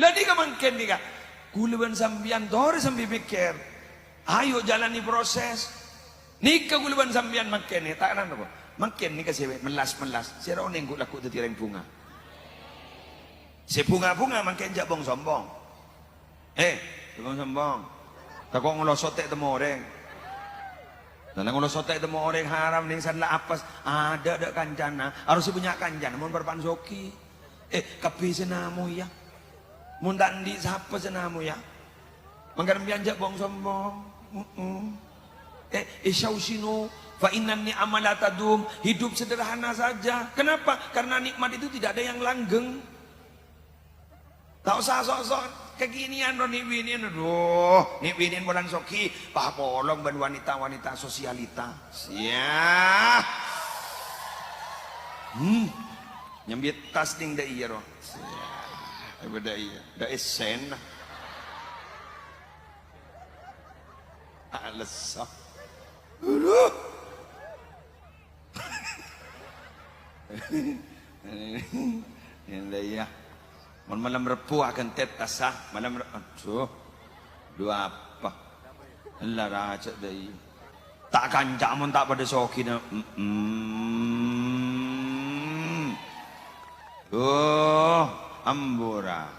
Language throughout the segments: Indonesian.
Lah di kamangken di ka. Gulaban sambian tore sambil pikir. Ayo jalani proses. Nika gulaban sambian mangken tak kan apa. Mangken nika sewe melas-melas. Sira oneng gula laku tetireng bunga. Si bunga-bunga mangken jak bong sombong. Bong sombong. Takok ngolosotek temu orang. Dan ngolosotek temu orang haram ning sanla apas ada kancana. Harus punya kancana mun berpansoki. Kapi senamu ya. Mun tandi sapa senamu ya. Mangkan bianjak bong sombong. Isyausinu fa innani amalatadum. Hidup sederhana saja. Kenapa? Karena nikmat itu tidak ada yang langgeng. Tak usah sok-sok kekinian ro niwinin. Aduh, niwinin bulan soki pahpolong ban wanita-wanita sosialita. Sia. Nyambit tas ding da iya ro. Sia. Beda iya. Da esen. Alesa. Aduh. Yang iya. Malam repu akan tetas malam aduh dua apa Allah raja dai tak kancak mon tak pada soki na ambura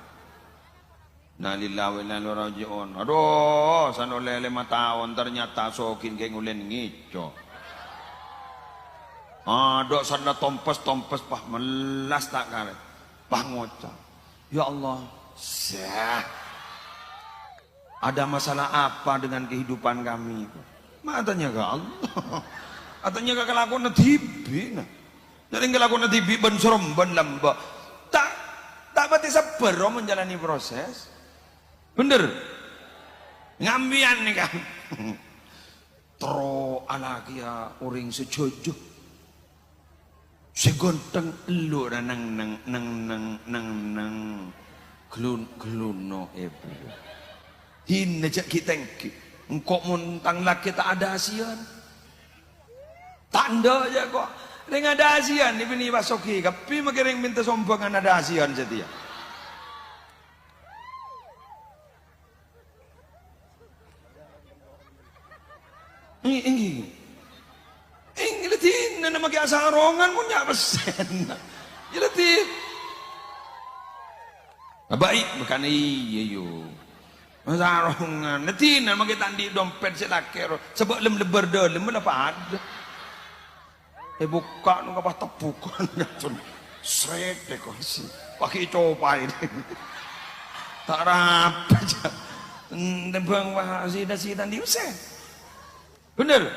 nalillahi wa inna ilaihi rajiun. Aduh sano lele 5 tahun ternyata sokin kay ngulen ngico. Dok sana tompes pah melas tak karet pah ngocak. Ya Allah, ada masalah apa dengan kehidupan kami? Matanya ke Allah, katanya ke kelakuan tibi, jadi kelakuan tibi ben serem ben lembek, tak berarti sabar menjalani proses, bener, ngambian nih kan, tro alakia uring sejojo. Segonteng elu nang geluno eblu. Hina jak kitengki. Engkau muntang laki tak ada asian. Tanda aja kok. Ring ada asian ni bini basoki. Tapi makiring minta sombongan ada asian setia. Ini Ingilitin na naman kaya sarongan mo niya basen. Ingilitin. Baik, bukan iyo. Sarongan. Natin na makita di dompet si lakero. Sebab leber dalam apa ada. Buka nung kapah tepukan. Sret deh kok sih. Pakai coba ini. Tak rapat aja. Tembang wahasi dan sitan diusah. Bener.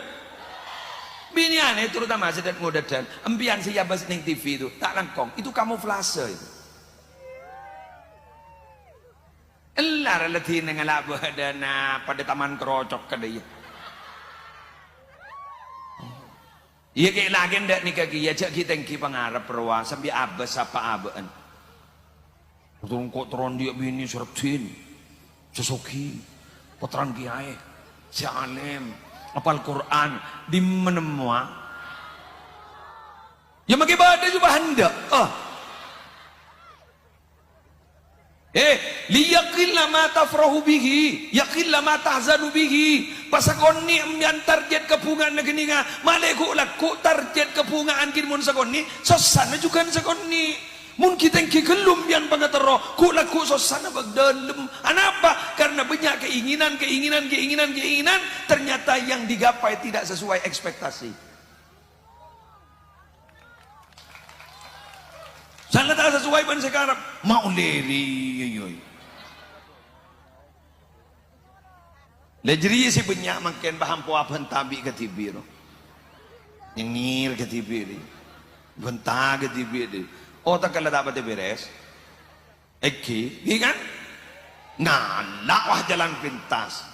Biniane terutama sedat muda dan empian si yabas ning TV itu tak langkong itu kamuflase itu. Elar letih nengalak bahadana pada taman kerocok kadaya. Iya kayak lagi ndak nikah kia jak kita ngki pangarep perwa sambil abas apa abaan. Betul kok teron dia bini sertin, sesoki, potran kiai, si alim. Apal Quran di menemua ya makin badan juga hendak liyaqilla ma tafrahu bihi yaqilla ma tahzanu bihi pasakonni ambian target kepungan negeninga maleku laku target kepungaan kin mun sakonni sosana juga sakonni mun kita gelum bian pangatero ku laku sosana bagdalem anapa karena banyak keinginan ternyata yang digapai tidak sesuai ekspektasi. Salah tak sesuai ban sekarang mau leri yoy. Lejri si banyak makin paham po apa tabi ke tibiro. Nyengir ke tibiri. Bentag ke tibiri. Otak kalau dapat beres, kan? Nah, wah jalan pintas.